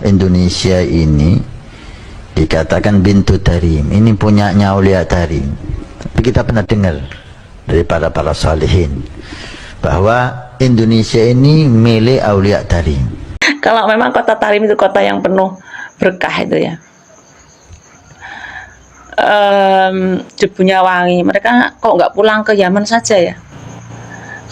Indonesia ini dikatakan bintu tarim, ini punyanya Aulia Tarim. Tapi kita pernah dengar dari para salihin bahwa Indonesia ini milik Aulia Tarim. Kalau memang kota Tarim itu kota yang penuh berkah itu ya, debunya wangi, mereka kok nggak pulang ke Yaman saja ya?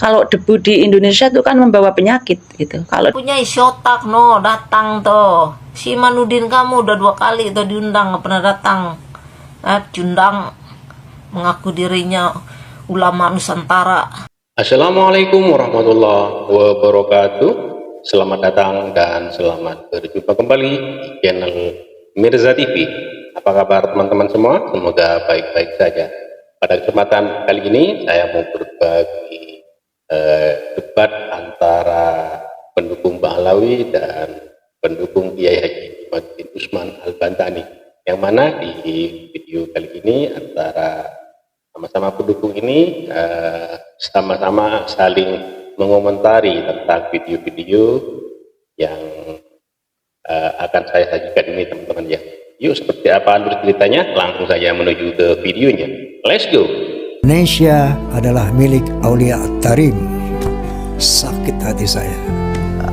Kalau debu di Indonesia itu kan membawa penyakit gitu. Kalau punya isi otak no datang tuh si Manudin, kamu udah 2 kali tuh diundang, nggak pernah datang. Diundang mengaku dirinya ulama Nusantara. Assalamualaikum warahmatullahi wabarakatuh. Selamat datang dan selamat berjumpa kembali di channel Mirza TV. Apa kabar teman-teman semua? Semoga baik-baik saja. Pada kesempatan kali ini saya mau berbagi debat antara pendukung Ba'alawi dan pendukung Kiai Haji Muhammad bin Usman Al-Bantani, yang mana di video kali ini antara sama-sama pendukung ini sama-sama saling mengomentari tentang video-video yang akan saya sajikan ini, teman-teman ya. Yuk, seperti apa alur ceritanya? Langsung saja menuju ke videonya. Let's go. Indonesia adalah milik Aulia Tarim. Sakit hati saya.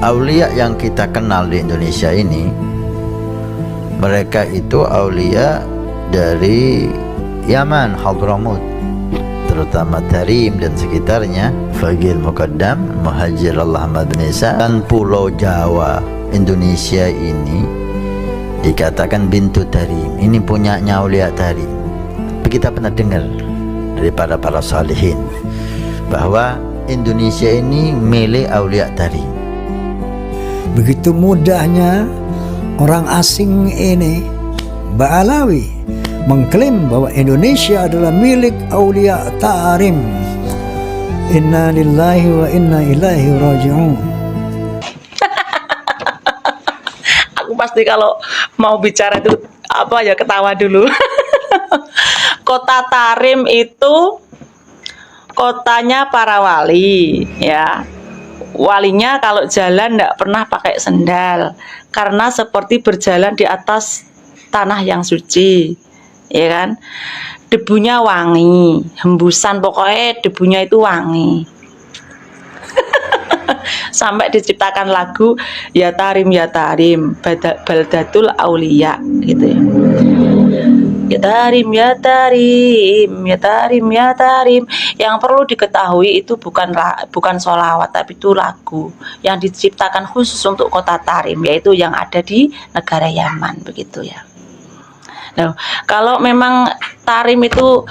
Aulia yang kita kenal di Indonesia ini, mereka itu aulia dari Yaman, Hadramut, terutama Tarim dan sekitarnya, Fagil Muqaddam, Muhajir Allah Ahmad Nisa, dan Pulau Jawa. Indonesia ini dikatakan bintu Tarim, ini punyanya Aulia Tarim. Tapi kita pernah dengar dari para salihin bahwa Indonesia ini milik Aulia Tarim. Begitu mudahnya orang asing ini, Ba'alawi, mengklaim bahwa Indonesia adalah milik Aulia Tarim. Inna lillahi wa inna ilaihi raji'un. aku pasti kalau mau bicara itu apa ya, ketawa dulu. Kota Tarim itu kotanya para wali ya. Walinya kalau jalan tidak pernah pakai sendal, karena seperti berjalan di atas tanah yang suci, ya kan. Debunya wangi, hembusan, pokoknya debunya itu wangi. Sampai diciptakan lagu ya Tarim Baldatul Aulia gitu ya. Ya Tarim, ya Tarim, ya Tarim, ya Tarim. Yang perlu diketahui itu bukan sholawat, tapi itu lagu yang diciptakan khusus untuk kota Tarim, yaitu yang ada di negara Yaman, begitu ya. Nah, kalau memang Tarim itu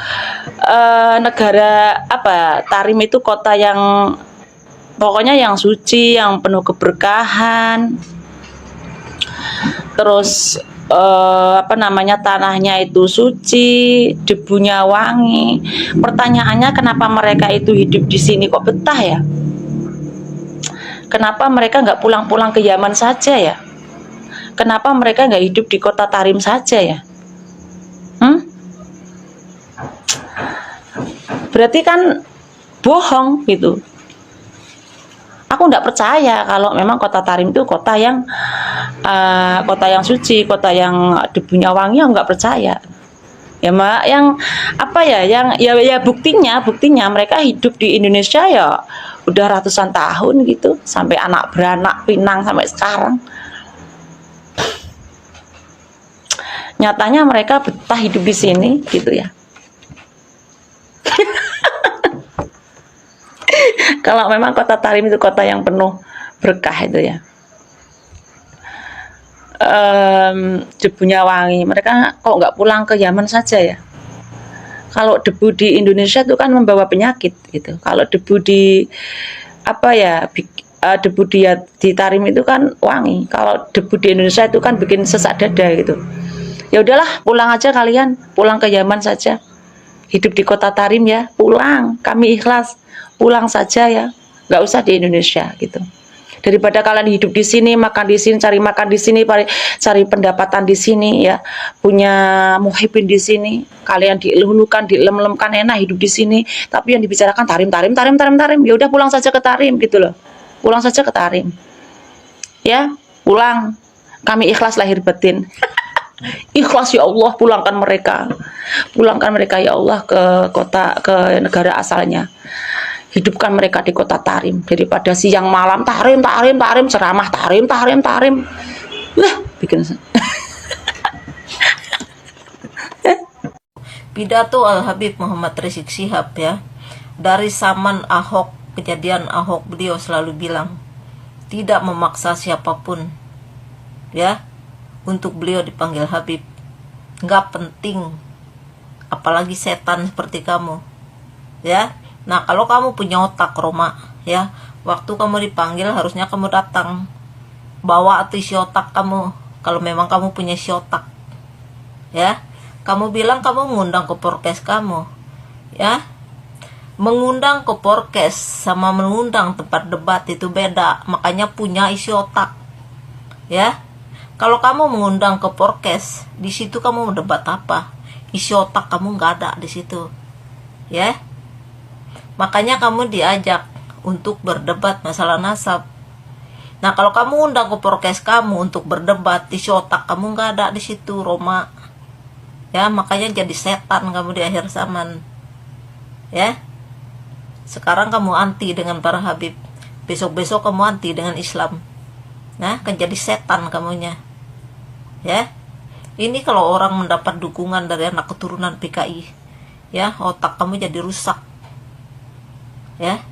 negara apa? Tarim itu kota yang pokoknya yang suci, yang penuh keberkahan. Terus tanahnya itu suci, debunya wangi. Pertanyaannya, kenapa mereka itu hidup di sini kok betah ya? Kenapa mereka nggak pulang-pulang ke Yaman saja ya? Kenapa mereka nggak hidup di kota Tarim saja ya? Berarti kan bohong gitu. Aku nggak percaya kalau memang kota Tarim itu kota yang suci, kota yang debunya wangi. Aku nggak percaya. Ya Mbak, yang apa ya, yang ya buktinya mereka hidup di Indonesia ya udah ratusan tahun gitu, sampai anak beranak pinang sampai sekarang. Nyatanya mereka betah hidup di sini gitu ya. Kalau memang kota Tarim itu kota yang penuh berkah itu ya, debunya wangi, mereka kok nggak pulang ke Yaman saja ya? Kalau debu di Indonesia itu kan membawa penyakit gitu. Kalau debu di debu di Tarim itu kan wangi. Kalau debu di Indonesia itu kan bikin sesak dada gitu. Ya udahlah, pulang aja kalian, pulang ke Yaman saja. Hidup di kota Tarim ya, pulang, kami ikhlas, pulang saja ya, nggak usah di Indonesia gitu. Daripada kalian hidup di sini, makan di sini, cari makan di sini, cari pendapatan di sini ya, punya muhibin di sini, kalian dilulukan, dilem-lemkan, enak hidup di sini, tapi yang dibicarakan Tarim. Ya udah, pulang saja ke Tarim gitu loh, pulang saja ke Tarim ya, pulang. Kami ikhlas lahir batin. Ikhlas ya Allah, pulangkan mereka ya Allah ke negara asalnya. Hidupkan mereka di kota Tarim, daripada siang malam Tarim ceramah Tarim. Lah, bikin pidato Al Habib Muhammad Rizik Syihab ya, dari zaman Ahok, kejadian Ahok, beliau selalu bilang tidak memaksa siapapun ya untuk beliau dipanggil Habib. Nggak penting, apalagi setan seperti kamu ya. Nah, kalau kamu punya otak Roma ya, waktu kamu dipanggil harusnya kamu datang, bawa tuh isi otak kamu, kalau memang kamu punya isi otak ya. Kamu bilang kamu mengundang ke podcast kamu ya. Mengundang ke podcast sama mengundang tempat debat itu beda, makanya punya isi otak ya. Kalau kamu mengundang ke podcast, di situ kamu mau debat apa? Isi otak kamu nggak ada di situ, ya. Makanya kamu diajak untuk berdebat masalah nasab. Nah, kalau kamu undang ke podcast kamu untuk berdebat, isi otak kamu nggak ada di situ, Roma. Ya, makanya jadi setan kamu di akhir zaman, ya. Sekarang kamu anti dengan para Habib, besok-besok kamu anti dengan Islam. Nah, kan jadi setan kamunya. Ya. Ini kalau orang mendapat dukungan dari anak keturunan PKI, ya, otak kamu jadi rusak. Ya.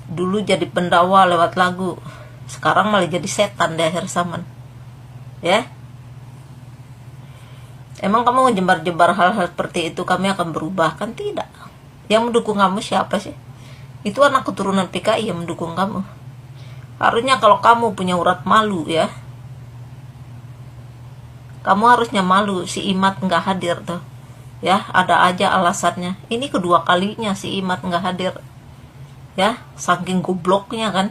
Dulu jadi pendakwah lewat lagu, sekarang malah jadi setan di akhir zaman. Ya. Emang kamu ngejebar-jebar hal-hal seperti itu kami akan berubah? Kan tidak. Yang mendukung kamu siapa sih? Itu anak keturunan PKI yang mendukung kamu. Harusnya kalau kamu punya urat malu ya, kamu harusnya malu. Si Imat nggak hadir tuh ya, ada aja alasannya. Ini kedua kalinya si Imat nggak hadir ya, saking gobloknya kan.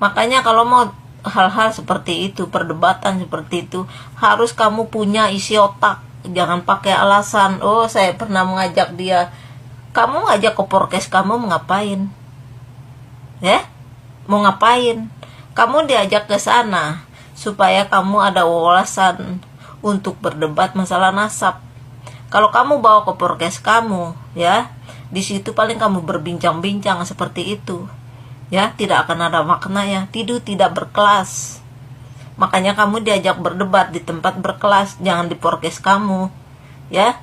Makanya kalau mau hal-hal seperti itu, perdebatan seperti itu, harus kamu punya isi otak. Jangan pakai alasan, oh saya pernah mengajak dia. Kamu ngajak ke podcast kamu mau ngapain? Ya? Mau ngapain? Kamu diajak ke sana supaya kamu ada wawasan untuk berdebat masalah nasab. Kalau kamu bawa ke podcast kamu, ya, di situ paling kamu berbincang-bincang seperti itu. Ya, tidak akan ada maknanya. Tidak berkelas. Makanya kamu diajak berdebat di tempat berkelas, jangan di podcast kamu. Ya.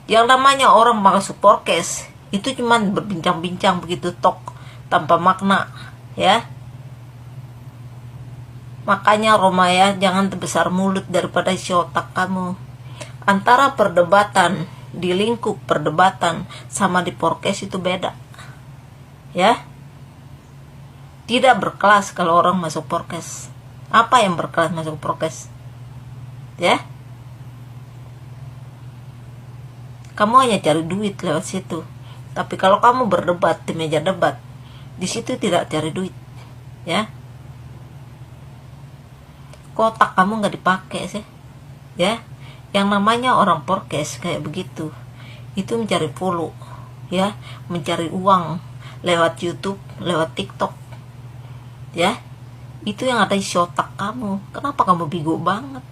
Yang namanya orang masuk podcast itu cuman berbincang-bincang begitu tok tanpa makna, ya. Makanya Roma ya, jangan terbesar mulut daripada isi otak kamu. Antara perdebatan di lingkup perdebatan sama di podcast itu beda. Ya. Tidak berkelas kalau orang masuk podcast. Apa yang berkelas masuk podcast? Ya. Kamu hanya cari duit lewat situ. Tapi kalau kamu berdebat di meja debat, di situ tidak cari duit. Ya. Kotak kamu nggak dipakai sih, ya. Yang namanya orang podcast kayak begitu, itu mencari follow, ya, mencari uang lewat YouTube, lewat TikTok, ya. Itu yang ada di otak kamu. Kenapa kamu bego banget,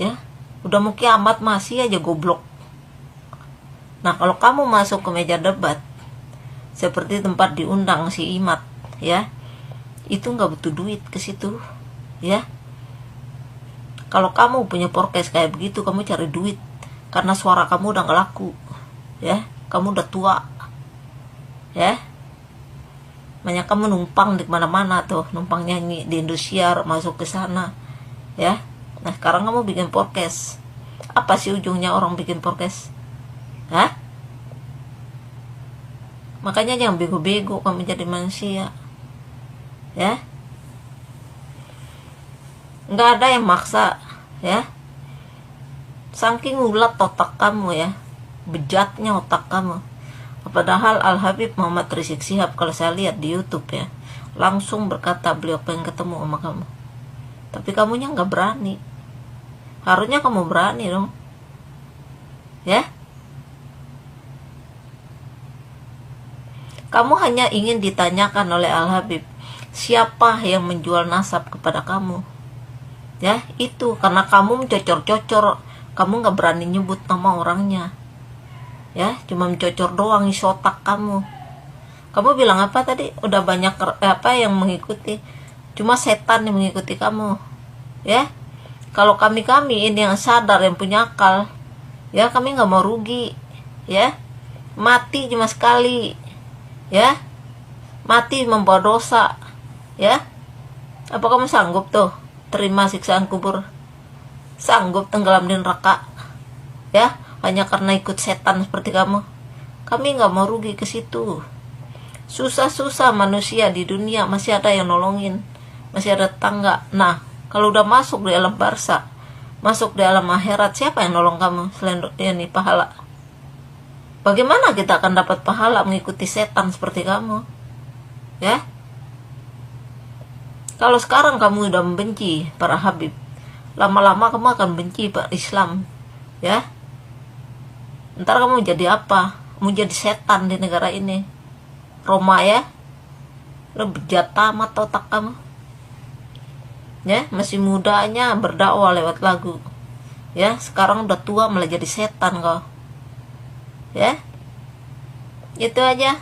ya? Udah mau kiamat masih aja goblok. Nah, kalau kamu masuk ke meja debat seperti tempat diundang si Imat, ya, itu nggak butuh duit ke situ. Ya, kalau kamu punya podcast kayak begitu, kamu cari duit karena suara kamu udah gak laku, ya, kamu udah tua, ya. Banyak kamu numpang di mana-mana tuh, numpang nyanyi di Indosiar, masuk ke sana, ya. Nah, sekarang kamu bikin podcast, apa sih ujungnya orang bikin podcast? Hah? Makanya jangan bego-bego kamu jadi manusia, ya. Nggak ada yang maksa, ya. Saking ulat otak kamu, ya, bejatnya otak kamu. Padahal Al Habib Muhammad Rizik Syihab, kalau saya lihat di YouTube ya, langsung berkata beliau pengen ketemu sama kamu. Tapi kamunya nggak berani. Harusnya kamu berani dong, ya. Kamu hanya ingin ditanyakan oleh Al-Habib, siapa yang menjual nasab kepada kamu? Ya, itu karena kamu mencocor-cocor, kamu nggak berani nyebut nama orangnya. Ya, cuma mencocor doang isi otak kamu. Kamu bilang apa tadi? Udah banyak apa yang mengikuti, cuma setan yang mengikuti kamu. Ya, kalau kami ini yang sadar, yang punya akal, ya kami nggak mau rugi. Ya, mati cuma sekali. Ya, mati membawa dosa. Ya, apa kamu sanggup tuh terima siksaan kubur? Sanggup tenggelam di neraka? Ya, hanya karena ikut setan seperti kamu? Kami nggak mau rugi ke situ. Susah-susah manusia di dunia masih ada yang nolongin, masih ada tetangga. Nah, kalau udah masuk di alam barzah, masuk di alam akhirat, siapa yang nolong kamu selain ini pahala? Bagaimana kita akan dapat pahala mengikuti setan seperti kamu? Ya, kalau sekarang kamu udah membenci para habib, lama-lama kamu akan benci Pak Islam. Ya, ntar kamu jadi apa? Kamu jadi setan di negara ini. Roma ya, lo bejat tamat otak kamu. Ya, masih mudanya berdakwah lewat lagu. Ya, sekarang udah tua malah jadi setan kau. Ya, itu aja.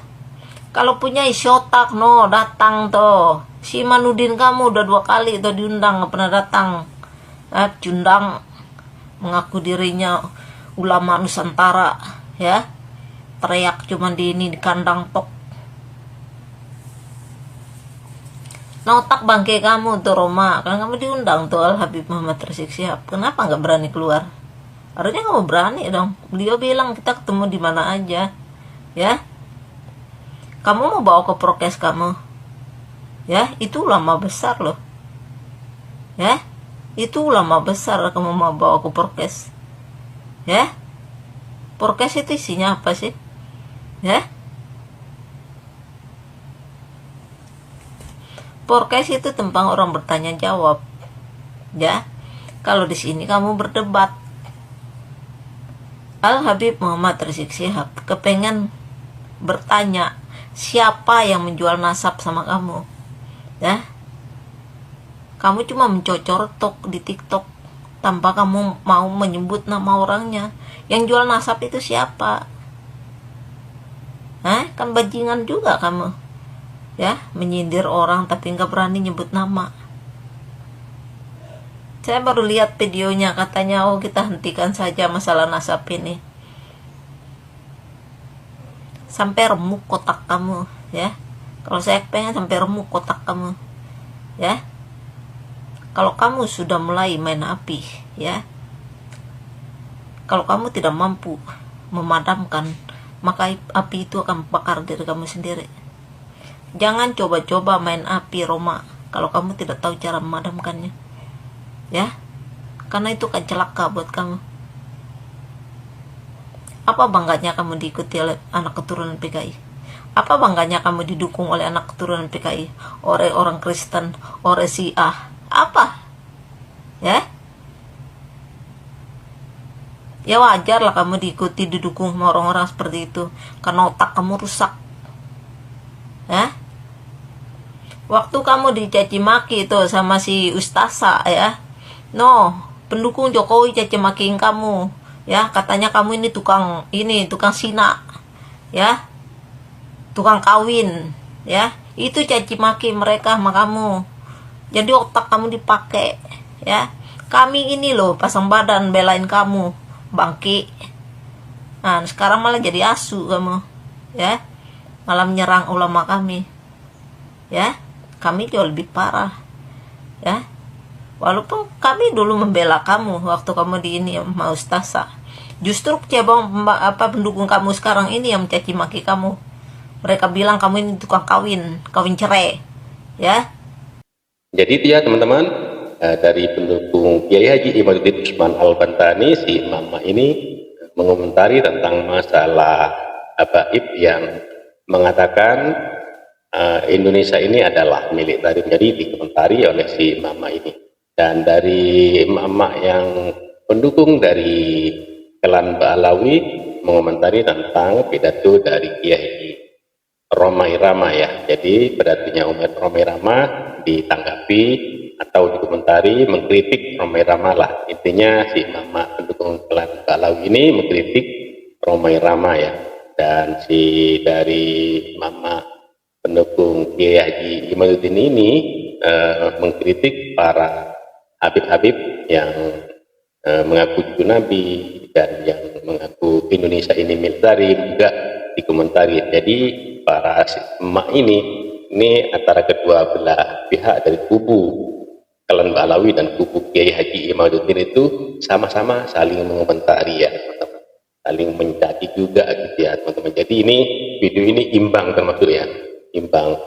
Kalau punya isi otak, no, datang tuh. Si Manudin kamu udah 2 kali tuh diundang, nggak pernah datang. Cundang mengaku dirinya ulama Nusantara, ya, teriak cuman di kandang tok. Nah, otak bangke kamu tuh Roma, kan kamu diundang tuh Al Habib Muhammad Rizik Syihab. Kenapa nggak berani keluar? Harusnya kamu berani dong. Beliau bilang kita ketemu di mana aja, ya. Kamu mau bawa ke prokes kamu, ya, itu ulama besar loh, ya, itu ulama besar. Kamu mau bawa ke prokes, ya. Prokes itu isinya apa sih, ya? Prokes itu tentang orang bertanya jawab, ya. Kalau di sini kamu berdebat. Al Habib Muhammad Rizik Syihab kepengen bertanya, siapa yang menjual nasab sama kamu? Ya, kamu cuma mencocor tok di TikTok tanpa kamu mau menyebut nama orangnya. Yang jual nasab itu siapa? Kan bajingan juga kamu, ya, menyindir orang tapi nggak berani nyebut nama. Saya baru lihat videonya, katanya oh kita hentikan saja masalah nasab ini. Sampai remuk kotak kamu, ya. Kalau saya pengen sampai remuk kotak kamu, ya. Kalau kamu sudah mulai main api, ya, kalau kamu tidak mampu memadamkan, maka api itu akan bakar diri kamu sendiri. Jangan coba-coba main api Roma kalau kamu tidak tahu cara memadamkannya, ya, karena itu kan celaka buat kamu. Apa bangganya kamu diikuti oleh anak keturunan PKI? Apa bangganya kamu didukung oleh anak keturunan PKI, oleh orang Kristen, oleh Syiah? Apa? Ya, ya wajar lah kamu diikuti, didukung sama orang-orang seperti itu, karena otak kamu rusak. Ya, waktu kamu dicaci maki itu sama si Ustasa, ya, no, pendukung Jokowi caci makiin kamu, ya, katanya kamu ini tukang sina, ya, tukang kawin, ya, itu caci maki mereka sama kamu. Jadi otak kamu dipakai, ya. Kami ini loh pasang badan belain kamu, bangki. Nah, sekarang malah jadi asu kamu, ya, malah menyerang ulama kami, ya. Kami jauh lebih parah, ya. Walaupun kami dulu membela kamu waktu kamu di ini sama Ustasa. Justru cabang pendukung kamu sekarang ini yang mencaci maki kamu. Mereka bilang kamu ini tukang kawin cerai, ya. Jadi itu ya teman-teman, dari pendukung Kiai Haji Imaduddin Usman Al-Bantani, si mama ini mengomentari tentang masalah habaib yang mengatakan Indonesia ini adalah milik Tarim. Jadi dikomentari oleh si mama ini. Dan dari mama yang pendukung dari klan Ba'alawi mengomentari tentang pidato dari Kiai Roma Irama ya. Jadi pedatunya Roma Irama ditanggapi atau dikomentari, mengkritik Roma Irama lah. Intinya si mama pendukung klan Ba'alawi ini mengkritik Roma Irama ya. Dan si dari mama pendukung Kiai Haji Imaduddin ini mengkritik para Habib-Habib yang mengaku itu Nabi dan yang mengaku Indonesia ini militaris juga dikomentari. Jadi para emak ini antara kedua belah pihak dari kubu klan Ba'alawi dan kubu Kiai Haji Imaduddin itu sama-sama saling mengomentari ya teman-teman, saling mencaci juga gitu ya teman-teman. Jadi ini video ini imbang termasuk ya, imbang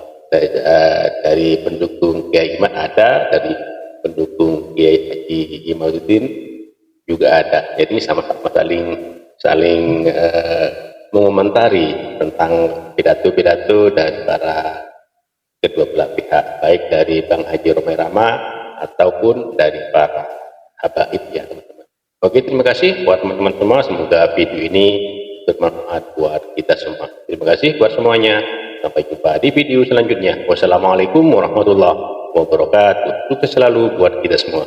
dari pendukung Kiai Imad ada, dari pendukung Kiai Haji Imaduddin juga ada. Jadi sama-sama saling mengomentari tentang pidato-pidato dari para kedua belah pihak, baik dari Bang Haji Roma Irama ataupun dari para habaib ya teman-teman. Oke, terima kasih buat teman-teman semua. Semoga video ini bermanfaat buat kita semua. Terima kasih buat semuanya. Sampai jumpa di video selanjutnya. Wassalamualaikum warahmatullahi wabarakatuh. Sukses selalu buat kita semua.